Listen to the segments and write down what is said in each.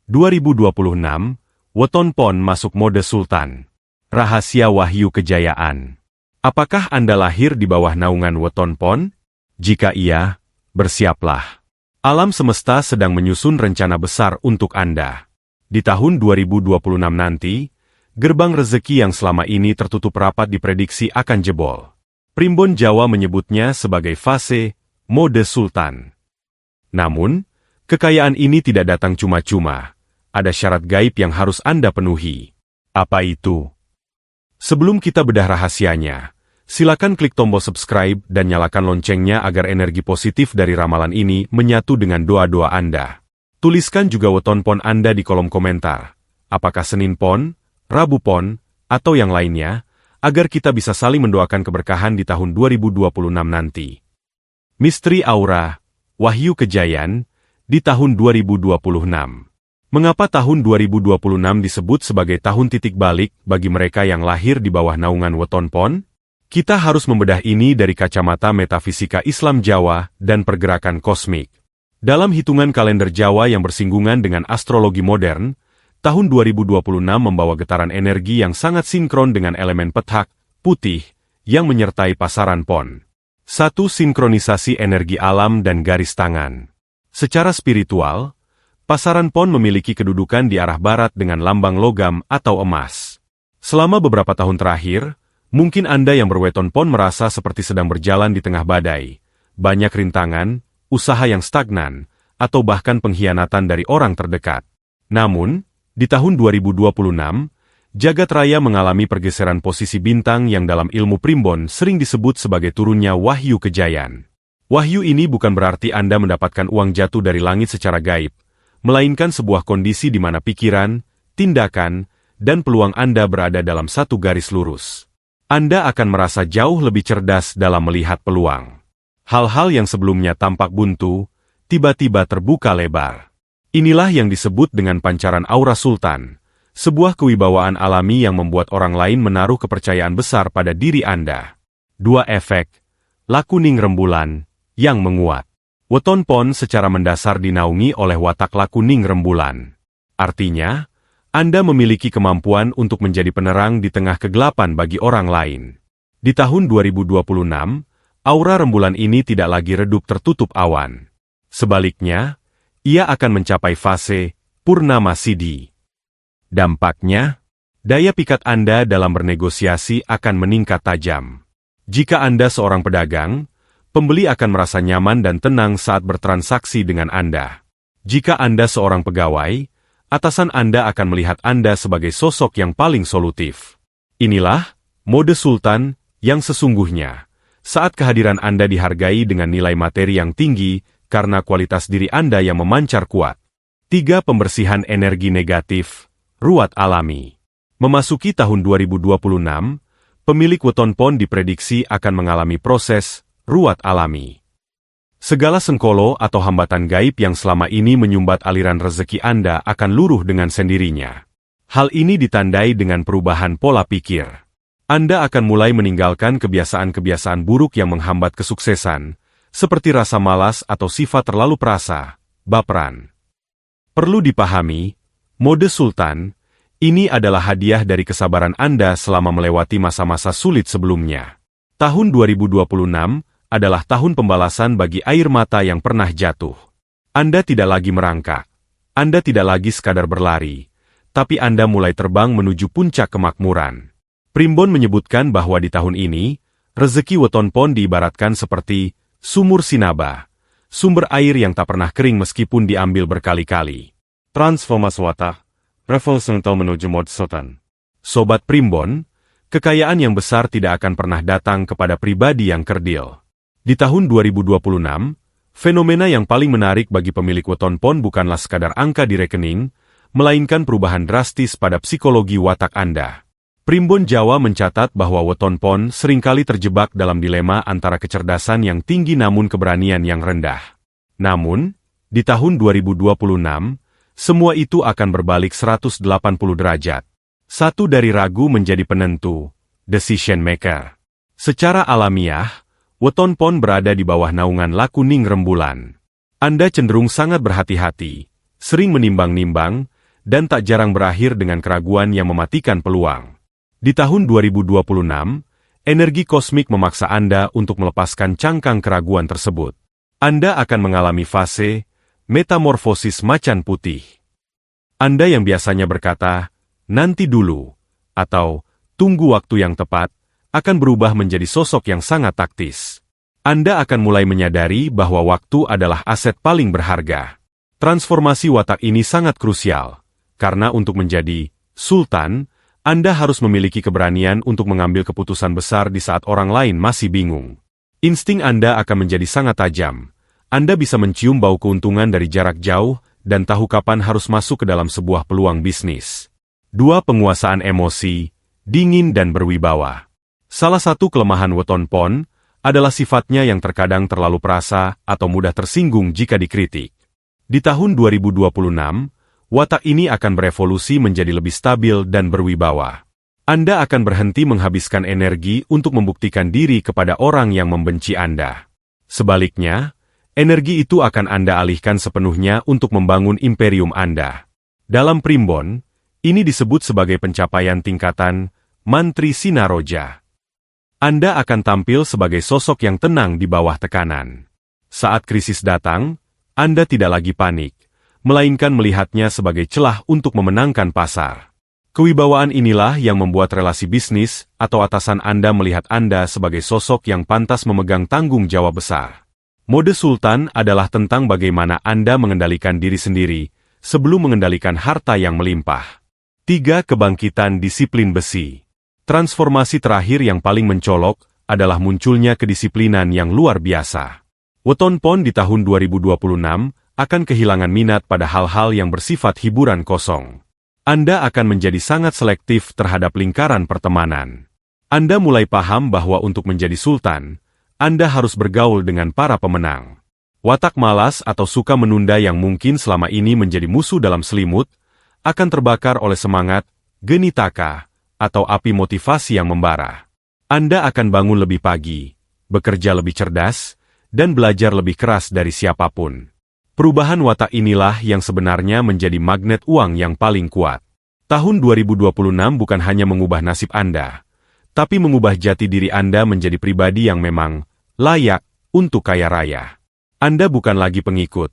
2026, Weton Pon masuk mode Sultan. Rahasia Wahyu Kejayaan. Apakah Anda lahir di bawah naungan Weton Pon? Jika iya, bersiaplah. Alam semesta sedang menyusun rencana besar untuk Anda. Di tahun 2026 nanti, gerbang rezeki yang selama ini tertutup rapat diprediksi akan jebol. Primbon Jawa menyebutnya sebagai fase mode Sultan. Namun, kekayaan ini tidak datang cuma-cuma. Ada syarat gaib yang harus Anda penuhi. Apa itu? Sebelum kita bedah rahasianya, silakan klik tombol subscribe dan nyalakan loncengnya agar energi positif dari ramalan ini menyatu dengan doa-doa Anda. Tuliskan juga weton pon Anda di kolom komentar. Apakah Senin Pon, Rabu Pon, atau yang lainnya, agar kita bisa saling mendoakan keberkahan di tahun 2026 nanti. Misteri Aura, Wahyu Kejayaan, di tahun 2026. Mengapa tahun 2026 disebut sebagai tahun titik balik bagi mereka yang lahir di bawah naungan Weton Pon? Kita harus membedah ini dari kacamata metafisika Islam Jawa dan pergerakan kosmik. Dalam hitungan kalender Jawa yang bersinggungan dengan astrologi modern, tahun 2026 membawa getaran energi yang sangat sinkron dengan elemen petak, putih, yang menyertai pasaran pon. Satu sinkronisasi energi alam dan garis tangan. Secara spiritual, pasaran pon memiliki kedudukan di arah barat dengan lambang logam atau emas. Selama beberapa tahun terakhir, mungkin Anda yang berweton pon merasa seperti sedang berjalan di tengah badai. Banyak rintangan, usaha yang stagnan, atau bahkan pengkhianatan dari orang terdekat. Namun, di tahun 2026, jagat raya mengalami pergeseran posisi bintang yang dalam ilmu primbon sering disebut sebagai turunnya wahyu kejayaan. Wahyu ini bukan berarti Anda mendapatkan uang jatuh dari langit secara gaib, melainkan sebuah kondisi di mana pikiran, tindakan, dan peluang Anda berada dalam satu garis lurus. Anda akan merasa jauh lebih cerdas dalam melihat peluang. Hal-hal yang sebelumnya tampak buntu, tiba-tiba terbuka lebar. Inilah yang disebut dengan pancaran aura sultan, sebuah kewibawaan alami yang membuat orang lain menaruh kepercayaan besar pada diri Anda. Dua efek, lakuning rembulan, yang menguat. Weton Pon secara mendasar dinaungi oleh watak lakuning rembulan. Artinya, Anda memiliki kemampuan untuk menjadi penerang di tengah kegelapan bagi orang lain. Di tahun 2026, aura rembulan ini tidak lagi redup tertutup awan. Sebaliknya, ia akan mencapai fase Purnama Siddhi. Dampaknya, daya pikat Anda dalam bernegosiasi akan meningkat tajam. Jika Anda seorang pedagang, pembeli akan merasa nyaman dan tenang saat bertransaksi dengan Anda. Jika Anda seorang pegawai, atasan Anda akan melihat Anda sebagai sosok yang paling solutif. Inilah mode sultan yang sesungguhnya, saat kehadiran Anda dihargai dengan nilai materi yang tinggi karena kualitas diri Anda yang memancar kuat. 3. Pembersihan energi negatif, ruat alami. Memasuki tahun 2026, pemilik weton pon diprediksi akan mengalami proses ruat alami. Segala sengkolo atau hambatan gaib yang selama ini menyumbat aliran rezeki Anda akan luruh dengan sendirinya. Hal ini ditandai dengan perubahan pola pikir. Anda akan mulai meninggalkan kebiasaan-kebiasaan buruk yang menghambat kesuksesan, seperti rasa malas atau sifat terlalu perasa, baperan. Perlu dipahami, mode sultan, ini adalah hadiah dari kesabaran Anda selama melewati masa-masa sulit sebelumnya. Tahun 2026 adalah tahun pembalasan bagi air mata yang pernah jatuh. Anda tidak lagi merangkak. Anda tidak lagi sekadar berlari, tapi Anda mulai terbang menuju puncak kemakmuran. Primbon menyebutkan bahwa di tahun ini, rezeki weton pon diibaratkan seperti sumur sinaba, sumber air yang tak pernah kering meskipun diambil berkali-kali. Transformasi watak, revolusi menuju mode sultan. Sobat Primbon, kekayaan yang besar tidak akan pernah datang kepada pribadi yang kerdil. Di tahun 2026, fenomena yang paling menarik bagi pemilik weton pon bukanlah sekadar angka di rekening, melainkan perubahan drastis pada psikologi watak Anda. Primbon Jawa mencatat bahwa weton pon seringkali terjebak dalam dilema antara kecerdasan yang tinggi namun keberanian yang rendah. Namun, di tahun 2026, semua itu akan berbalik 180 derajat. Satu dari ragu menjadi penentu, decision maker. Secara alamiah, weton pon berada di bawah naungan lakuning rembulan. Anda cenderung sangat berhati-hati, sering menimbang-nimbang, dan tak jarang berakhir dengan keraguan yang mematikan peluang. Di tahun 2026, energi kosmik memaksa Anda untuk melepaskan cangkang keraguan tersebut. Anda akan mengalami fase metamorfosis macan putih. Anda yang biasanya berkata, nanti dulu, atau tunggu waktu yang tepat, akan berubah menjadi sosok yang sangat taktis. Anda akan mulai menyadari bahwa waktu adalah aset paling berharga. Transformasi watak ini sangat krusial, karena untuk menjadi sultan, Anda harus memiliki keberanian untuk mengambil keputusan besar di saat orang lain masih bingung. Insting Anda akan menjadi sangat tajam. Anda bisa mencium bau keuntungan dari jarak jauh dan tahu kapan harus masuk ke dalam sebuah peluang bisnis. 2. Penguasaan emosi, dingin dan berwibawa. Salah satu kelemahan weton pon adalah sifatnya yang terkadang terlalu perasa atau mudah tersinggung jika dikritik. Di tahun 2026, watak ini akan berevolusi menjadi lebih stabil dan berwibawa. Anda akan berhenti menghabiskan energi untuk membuktikan diri kepada orang yang membenci Anda. Sebaliknya, energi itu akan Anda alihkan sepenuhnya untuk membangun imperium Anda. Dalam primbon, ini disebut sebagai pencapaian tingkatan Mantri Sinaroja. Anda akan tampil sebagai sosok yang tenang di bawah tekanan. Saat krisis datang, Anda tidak lagi panik, melainkan melihatnya sebagai celah untuk memenangkan pasar. Kewibawaan inilah yang membuat relasi bisnis atau atasan Anda melihat Anda sebagai sosok yang pantas memegang tanggung jawab besar. Mode Sultan adalah tentang bagaimana Anda mengendalikan diri sendiri sebelum mengendalikan harta yang melimpah. 3. Kebangkitan disiplin besi. Transformasi terakhir yang paling mencolok adalah munculnya kedisiplinan yang luar biasa. Weton pon di tahun 2026 akan kehilangan minat pada hal-hal yang bersifat hiburan kosong. Anda akan menjadi sangat selektif terhadap lingkaran pertemanan. Anda mulai paham bahwa untuk menjadi sultan, Anda harus bergaul dengan para pemenang. Watak malas atau suka menunda yang mungkin selama ini menjadi musuh dalam selimut, akan terbakar oleh semangat, genitaka, atau api motivasi yang membara. Anda akan bangun lebih pagi, bekerja lebih cerdas, dan belajar lebih keras dari siapapun. Perubahan watak inilah yang sebenarnya menjadi magnet uang yang paling kuat. Tahun 2026 bukan hanya mengubah nasib Anda, tapi mengubah jati diri Anda menjadi pribadi yang memang layak untuk kaya raya. Anda bukan lagi pengikut.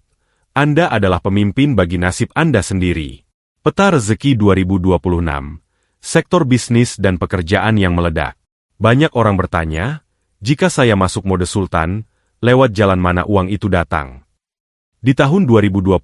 Anda adalah pemimpin bagi nasib Anda sendiri. Peta rezeki 2026. Sektor bisnis dan pekerjaan yang meledak. Banyak orang bertanya, jika saya masuk mode sultan, lewat jalan mana uang itu datang? Di tahun 2026,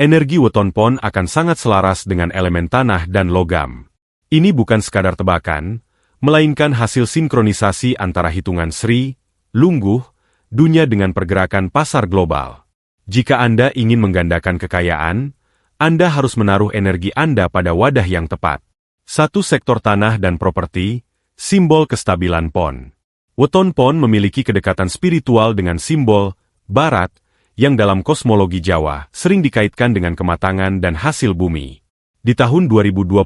energi weton pon akan sangat selaras dengan elemen tanah dan logam. Ini bukan sekadar tebakan, melainkan hasil sinkronisasi antara hitungan Sri, Lungguh, dunia dengan pergerakan pasar global. Jika Anda ingin menggandakan kekayaan, Anda harus menaruh energi Anda pada wadah yang tepat. 1. Sektor tanah dan properti, simbol kestabilan pon. Weton pon memiliki kedekatan spiritual dengan simbol Barat, yang dalam kosmologi Jawa sering dikaitkan dengan kematangan dan hasil bumi. Di tahun 2026,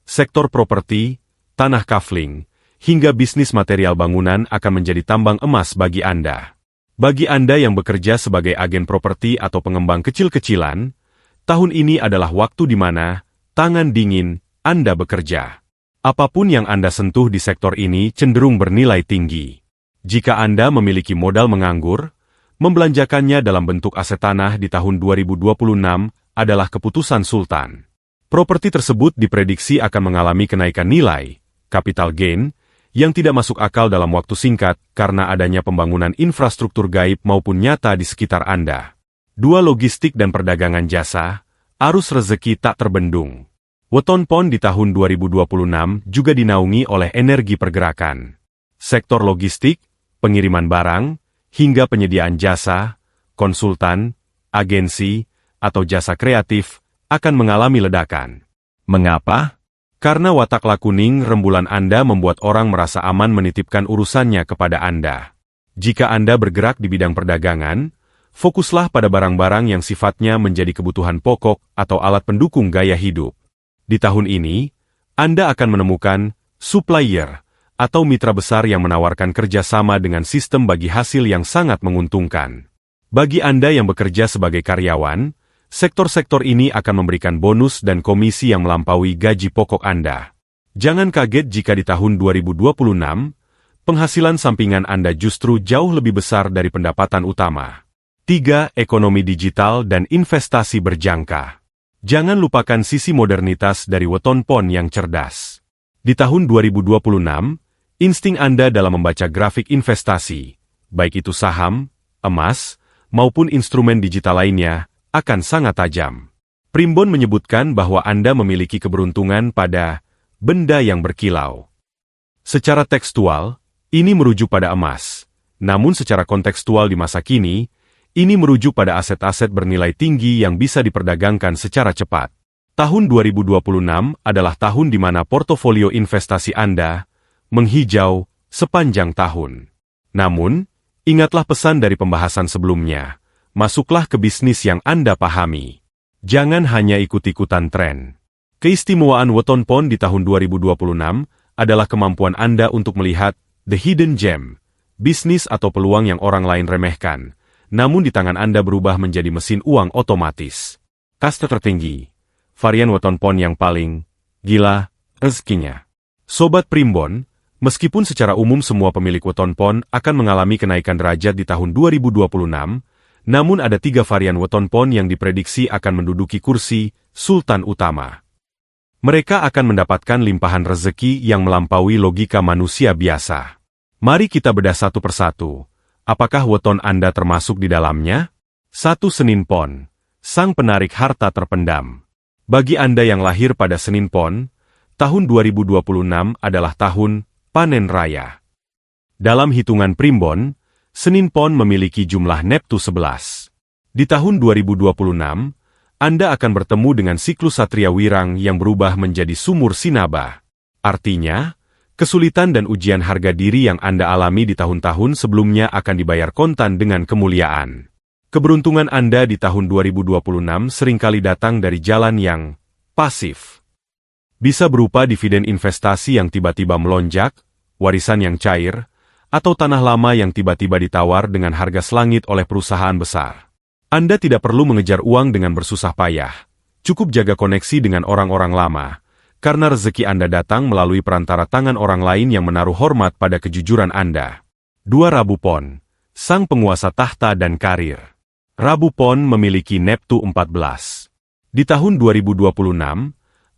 sektor properti, tanah kafling, hingga bisnis material bangunan akan menjadi tambang emas bagi Anda. Bagi Anda yang bekerja sebagai agen properti atau pengembang kecil-kecilan, tahun ini adalah waktu di mana tangan dingin Anda bekerja. Apapun yang Anda sentuh di sektor ini cenderung bernilai tinggi. Jika Anda memiliki modal menganggur, membelanjakannya dalam bentuk aset tanah di tahun 2026 adalah keputusan sultan. Properti tersebut diprediksi akan mengalami kenaikan nilai, capital gain, yang tidak masuk akal dalam waktu singkat karena adanya pembangunan infrastruktur gaib maupun nyata di sekitar Anda. 2. Logistik dan perdagangan jasa, arus rezeki tak terbendung. Weton pon di tahun 2026 juga dinaungi oleh energi pergerakan. Sektor logistik, pengiriman barang, hingga penyediaan jasa, konsultan, agensi, atau jasa kreatif akan mengalami ledakan. Mengapa? Karena watak lakuning rembulan Anda membuat orang merasa aman menitipkan urusannya kepada Anda. Jika Anda bergerak di bidang perdagangan, fokuslah pada barang-barang yang sifatnya menjadi kebutuhan pokok atau alat pendukung gaya hidup. Di tahun ini, Anda akan menemukan supplier atau mitra besar yang menawarkan kerjasama dengan sistem bagi hasil yang sangat menguntungkan. Bagi Anda yang bekerja sebagai karyawan, Sektor-sektor ini akan memberikan bonus dan komisi yang melampaui gaji pokok Anda. Jangan kaget jika di tahun 2026, penghasilan sampingan Anda justru jauh lebih besar dari pendapatan utama. 3. Ekonomi digital dan investasi berjangka. Jangan lupakan sisi modernitas dari weton pon yang cerdas. Di tahun 2026, insting Anda dalam membaca grafik investasi, baik itu saham, emas, maupun instrumen digital lainnya, akan sangat tajam. Primbon menyebutkan bahwa Anda memiliki keberuntungan pada benda yang berkilau. Secara tekstual, ini merujuk pada emas. Namun secara kontekstual di masa kini, ini merujuk pada aset-aset bernilai tinggi yang bisa diperdagangkan secara cepat. Tahun 2026 adalah tahun di mana portofolio investasi Anda menghijau sepanjang tahun. Namun, ingatlah pesan dari pembahasan sebelumnya. Masuklah ke bisnis yang Anda pahami. Jangan hanya ikut-ikutan tren. Keistimewaan weton pon di tahun 2026 adalah kemampuan Anda untuk melihat the hidden gem, bisnis atau peluang yang orang lain remehkan, namun di tangan Anda berubah menjadi mesin uang otomatis. Kasta tertinggi, varian weton pon yang paling gila rezekinya. Sobat Primbon, meskipun secara umum semua pemilik weton pon akan mengalami kenaikan derajat di tahun 2026, namun ada 3 varian weton pon yang diprediksi akan menduduki kursi sultan utama. Mereka akan mendapatkan limpahan rezeki yang melampaui logika manusia biasa. Mari kita bedah satu persatu. Apakah weton Anda termasuk di dalamnya? 1. Senin Pon, sang penarik harta terpendam. Bagi Anda yang lahir pada Senin Pon, tahun 2026 adalah tahun panen raya. Dalam hitungan Primbon, Senin Pon memiliki jumlah Neptu 11. Di tahun 2026, Anda akan bertemu dengan siklus Satria Wirang yang berubah menjadi Sumur Sinaba. Artinya, kesulitan dan ujian harga diri yang Anda alami di tahun-tahun sebelumnya akan dibayar kontan dengan kemuliaan. Keberuntungan Anda di tahun 2026 seringkali datang dari jalan yang pasif. Bisa berupa dividen investasi yang tiba-tiba melonjak, warisan yang cair, atau tanah lama yang tiba-tiba ditawar dengan harga selangit oleh perusahaan besar. Anda tidak perlu mengejar uang dengan bersusah payah. Cukup jaga koneksi dengan orang-orang lama, karena rezeki Anda datang melalui perantara tangan orang lain yang menaruh hormat pada kejujuran Anda. 2. Rabu Pon, sang penguasa tahta dan karir. Rabu Pon memiliki Neptu 14. Di tahun 2026,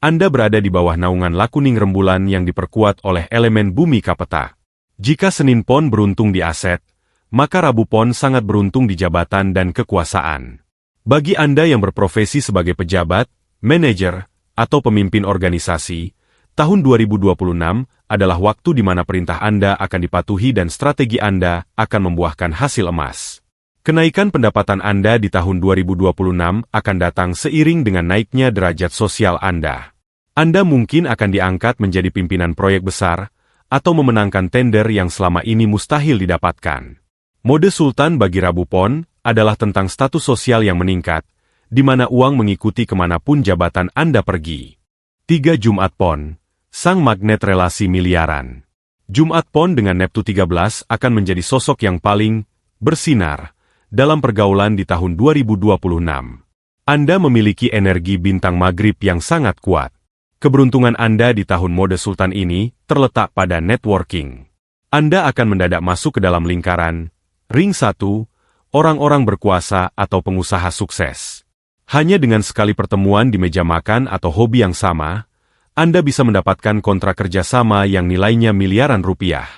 Anda berada di bawah naungan lakuning rembulan yang diperkuat oleh elemen bumi Kapeta. Jika Senin Pon beruntung di aset, maka Rabu Pon sangat beruntung di jabatan dan kekuasaan. Bagi Anda yang berprofesi sebagai pejabat, manajer, atau pemimpin organisasi, tahun 2026 adalah waktu di mana perintah Anda akan dipatuhi dan strategi Anda akan membuahkan hasil emas. Kenaikan pendapatan Anda di tahun 2026 akan datang seiring dengan naiknya derajat sosial Anda. Anda mungkin akan diangkat menjadi pimpinan proyek besar, atau memenangkan tender yang selama ini mustahil didapatkan. Mode Sultan bagi Rabu Pon adalah tentang status sosial yang meningkat, di mana uang mengikuti kemanapun jabatan Anda pergi. 3. Jumat Pon, sang magnet relasi miliaran. Jumat Pon dengan Neptu 13 akan menjadi sosok yang paling bersinar dalam pergaulan di tahun 2026. Anda memiliki energi bintang Maghrib yang sangat kuat. Keberuntungan Anda di tahun mode Sultan ini terletak pada networking. Anda akan mendadak masuk ke dalam lingkaran ring 1, orang-orang berkuasa atau pengusaha sukses. Hanya dengan sekali pertemuan di meja makan atau hobi yang sama, Anda bisa mendapatkan kontrak kerjasama yang nilainya miliaran rupiah.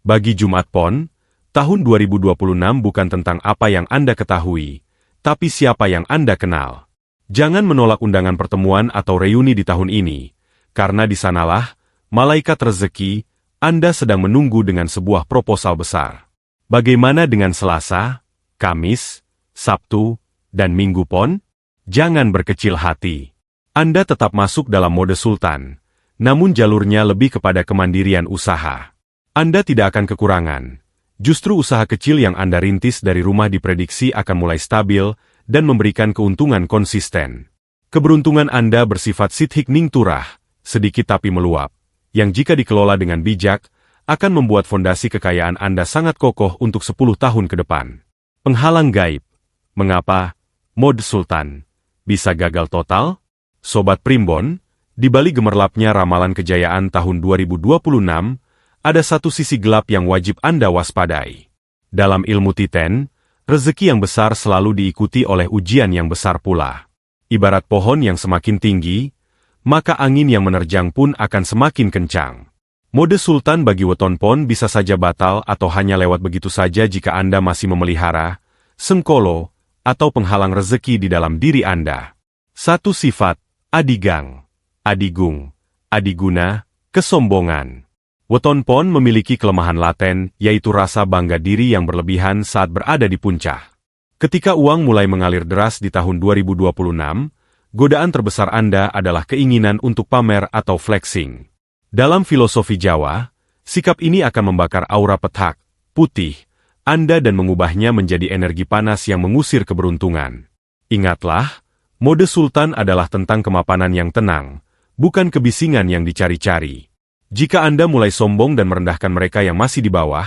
Bagi Jumat Pon, tahun 2026 bukan tentang apa yang Anda ketahui, tapi siapa yang Anda kenal. Jangan menolak undangan pertemuan atau reuni di tahun ini, karena di sanalah, malaikat rezeki, Anda sedang menunggu dengan sebuah proposal besar. Bagaimana dengan Selasa, Kamis, Sabtu, dan Minggu Pon? Jangan berkecil hati. Anda tetap masuk dalam mode Sultan, namun jalurnya lebih kepada kemandirian usaha. Anda tidak akan kekurangan. Justru usaha kecil yang Anda rintis dari rumah diprediksi akan mulai stabil, dan memberikan keuntungan konsisten. Keberuntungan Anda bersifat sithik ning turah, sedikit tapi meluap, yang jika dikelola dengan bijak, akan membuat fondasi kekayaan Anda sangat kokoh untuk 10 tahun ke depan. Penghalang gaib. Mengapa? Mode Sultan. bisa gagal total? Sobat Primbon, di balik gemerlapnya ramalan kejayaan tahun 2026, ada satu sisi gelap yang wajib Anda waspadai. Dalam ilmu Titen, rezeki yang besar selalu diikuti oleh ujian yang besar pula. Ibarat pohon yang semakin tinggi, maka angin yang menerjang pun akan semakin kencang. Mode sultan bagi weton pon bisa saja batal atau hanya lewat begitu saja jika Anda masih memelihara sengkolo atau penghalang rezeki di dalam diri Anda. Satu sifat, adigang, adigung, adiguna, kesombongan. Weton pon memiliki kelemahan laten, yaitu rasa bangga diri yang berlebihan saat berada di puncak. Ketika uang mulai mengalir deras di tahun 2026, godaan terbesar Anda adalah keinginan untuk pamer atau flexing. Dalam filosofi Jawa, sikap ini akan membakar aura petak, putih, Anda dan mengubahnya menjadi energi panas yang mengusir keberuntungan. Ingatlah, mode sultan adalah tentang kemapanan yang tenang, bukan kebisingan yang dicari-cari. Jika Anda mulai sombong dan merendahkan mereka yang masih di bawah,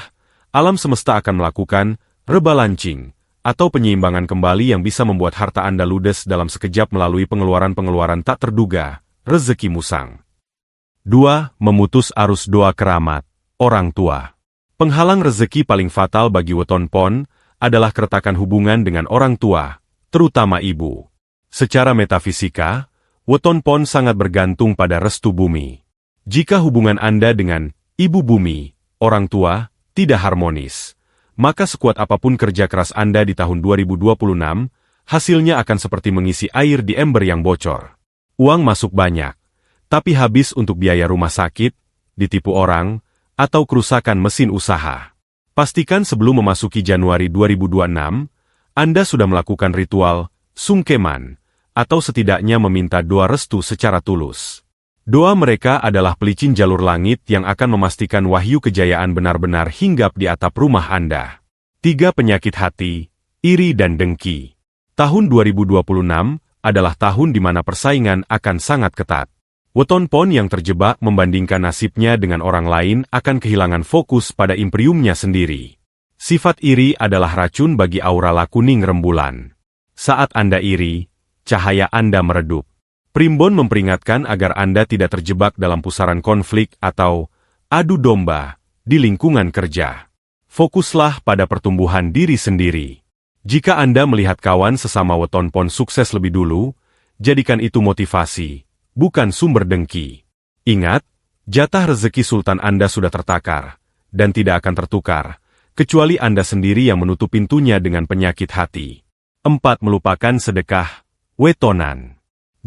alam semesta akan melakukan rebalancing, atau penyeimbangan kembali yang bisa membuat harta Anda ludes dalam sekejap melalui pengeluaran-pengeluaran tak terduga, rezeki musang. 2. Memutus arus doa keramat, orang tua. Penghalang rezeki paling fatal bagi weton pon adalah keretakan hubungan dengan orang tua, terutama ibu. Secara metafisika, weton pon sangat bergantung pada restu bumi. Jika hubungan Anda dengan ibu bumi, orang tua, tidak harmonis, maka sekuat apapun kerja keras Anda di tahun 2026, hasilnya akan seperti mengisi air di ember yang bocor. Uang masuk banyak, tapi habis untuk biaya rumah sakit, ditipu orang, atau kerusakan mesin usaha. Pastikan sebelum memasuki Januari 2026, Anda sudah melakukan ritual sungkeman, atau setidaknya meminta doa restu secara tulus. Doa mereka adalah pelicin jalur langit yang akan memastikan wahyu kejayaan benar-benar hinggap di atap rumah Anda. 3. Penyakit hati, iri dan dengki. Tahun 2026 adalah tahun di mana persaingan akan sangat ketat. Weton pon yang terjebak membandingkan nasibnya dengan orang lain akan kehilangan fokus pada imperiumnya sendiri. Sifat iri adalah racun bagi aura lakuning rembulan. Saat Anda iri, cahaya Anda meredup. Primbon memperingatkan agar Anda tidak terjebak dalam pusaran konflik atau adu domba di lingkungan kerja. Fokuslah pada pertumbuhan diri sendiri. Jika Anda melihat kawan sesama weton pon sukses lebih dulu, jadikan itu motivasi, bukan sumber dengki. Ingat, jatah rezeki sultan Anda sudah tertakar, dan tidak akan tertukar, kecuali Anda sendiri yang menutup pintunya dengan penyakit hati. 4. Melupakan sedekah, wetonan.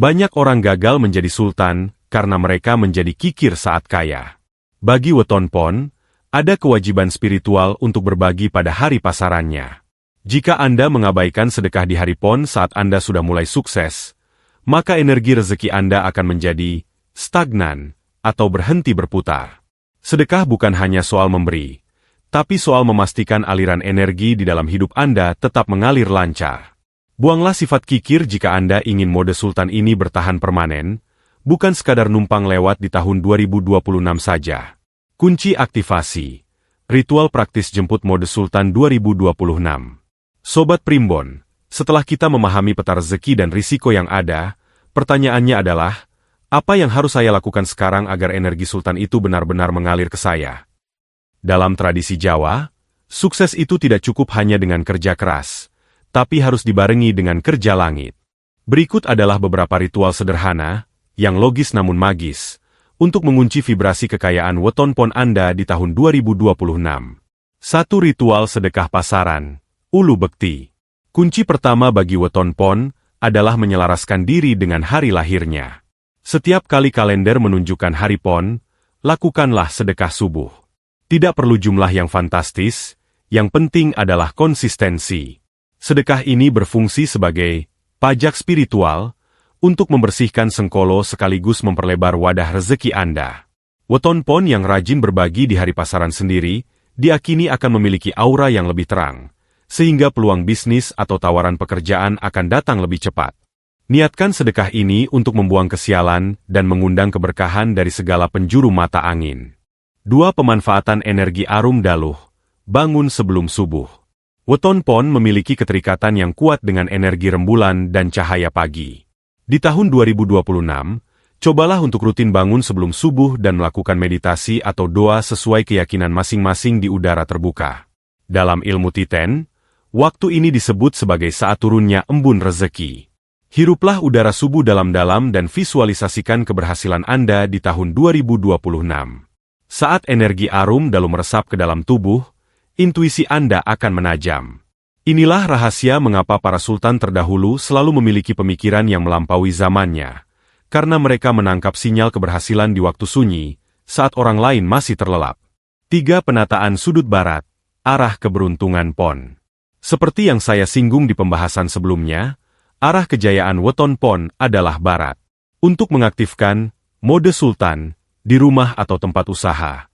Banyak orang gagal menjadi sultan karena mereka menjadi kikir saat kaya. Bagi weton pon, ada kewajiban spiritual untuk berbagi pada hari pasarannya. Jika Anda mengabaikan sedekah di hari pon saat Anda sudah mulai sukses, maka energi rezeki Anda akan menjadi stagnan atau berhenti berputar. Sedekah bukan hanya soal memberi, tapi soal memastikan aliran energi di dalam hidup Anda tetap mengalir lancar. Buanglah sifat kikir jika Anda ingin mode sultan ini bertahan permanen, bukan sekadar numpang lewat di tahun 2026 saja. Kunci aktivasi. Ritual praktis jemput mode sultan 2026. Sobat Primbon, setelah kita memahami peta rezeki dan risiko yang ada, pertanyaannya adalah, apa yang harus saya lakukan sekarang agar energi sultan itu benar-benar mengalir ke saya? Dalam tradisi Jawa, sukses itu tidak cukup hanya dengan kerja keras, tapi harus dibarengi dengan kerja langit. Berikut adalah beberapa ritual sederhana, yang logis namun magis, untuk mengunci vibrasi kekayaan weton pon Anda di tahun 2026. 1. Ritual sedekah pasaran, ulu bekti. Kunci pertama bagi weton pon adalah menyelaraskan diri dengan hari lahirnya. Setiap kali kalender menunjukkan hari pon, lakukanlah sedekah subuh. Tidak perlu jumlah yang fantastis, yang penting adalah konsistensi. Sedekah ini berfungsi sebagai pajak spiritual untuk membersihkan sengkolo sekaligus memperlebar wadah rezeki Anda. Weton pon yang rajin berbagi di hari pasaran sendiri, diakini akan memiliki aura yang lebih terang, sehingga peluang bisnis atau tawaran pekerjaan akan datang lebih cepat. Niatkan sedekah ini untuk membuang kesialan dan mengundang keberkahan dari segala penjuru mata angin. 2. Pemanfaatan energi arum daluh, bangun sebelum subuh. Weton Pon memiliki keterikatan yang kuat dengan energi rembulan dan cahaya pagi. Di tahun 2026, cobalah untuk rutin bangun sebelum subuh dan melakukan meditasi atau doa sesuai keyakinan masing-masing di udara terbuka. Dalam ilmu Titen, waktu ini disebut sebagai saat turunnya embun rezeki. Hiruplah udara subuh dalam-dalam dan visualisasikan keberhasilan Anda di tahun 2026. Saat energi Arum Dalu meresap ke dalam tubuh, intuisi Anda akan menajam. Inilah rahasia mengapa para sultan terdahulu selalu memiliki pemikiran yang melampaui zamannya, karena mereka menangkap sinyal keberhasilan di waktu sunyi, saat orang lain masih terlelap. 3. Penataan sudut barat, arah keberuntungan Pon. Seperti yang saya singgung di pembahasan sebelumnya, arah kejayaan Weton Pon adalah barat. Untuk mengaktifkan mode sultan di rumah atau tempat usaha,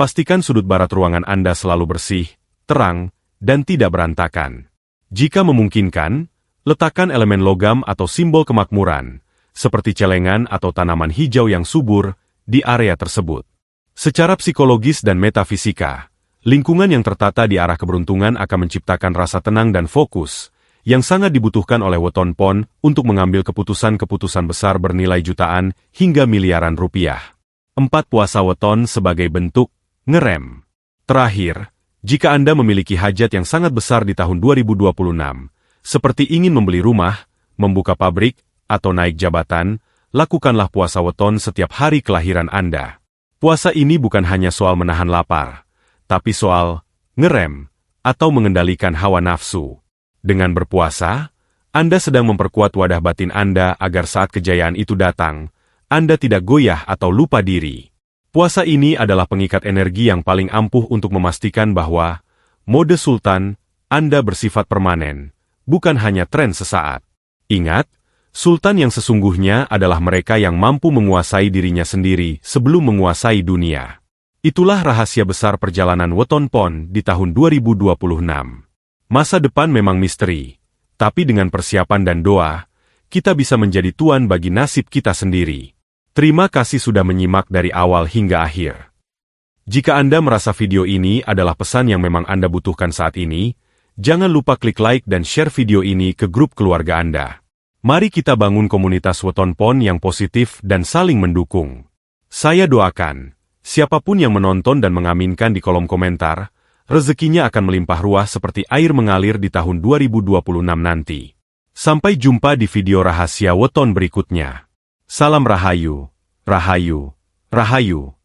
pastikan sudut barat ruangan Anda selalu bersih, terang, dan tidak berantakan. Jika memungkinkan, letakkan elemen logam atau simbol kemakmuran, seperti celengan atau tanaman hijau yang subur, di area tersebut. Secara psikologis dan metafisika, lingkungan yang tertata di arah keberuntungan akan menciptakan rasa tenang dan fokus, yang sangat dibutuhkan oleh Weton Pon untuk mengambil keputusan-keputusan besar bernilai jutaan hingga miliaran rupiah. 4. Puasa Weton sebagai bentuk ngerem. Terakhir, jika Anda memiliki hajat yang sangat besar di tahun 2026, seperti ingin membeli rumah, membuka pabrik, atau naik jabatan, lakukanlah puasa Weton setiap hari kelahiran Anda. Puasa ini bukan hanya soal menahan lapar, tapi soal ngerem atau mengendalikan hawa nafsu. Dengan berpuasa, Anda sedang memperkuat wadah batin Anda agar saat kejayaan itu datang, Anda tidak goyah atau lupa diri. Puasa ini adalah pengikat energi yang paling ampuh untuk memastikan bahwa mode sultan Anda bersifat permanen, bukan hanya tren sesaat. Ingat, sultan yang sesungguhnya adalah mereka yang mampu menguasai dirinya sendiri sebelum menguasai dunia. Itulah rahasia besar perjalanan Weton Pon di tahun 2026. Masa depan memang misteri, tapi dengan persiapan dan doa, kita bisa menjadi tuan bagi nasib kita sendiri. Terima kasih sudah menyimak dari awal hingga akhir. Jika Anda merasa video ini adalah pesan yang memang Anda butuhkan saat ini, jangan lupa klik like dan share video ini ke grup keluarga Anda. Mari kita bangun komunitas Weton Pon yang positif dan saling mendukung. Saya doakan, siapapun yang menonton dan mengaminkan di kolom komentar, rezekinya akan melimpah ruah seperti air mengalir di tahun 2026 nanti. Sampai jumpa di video rahasia Weton berikutnya. Salam Rahayu, Rahayu, Rahayu.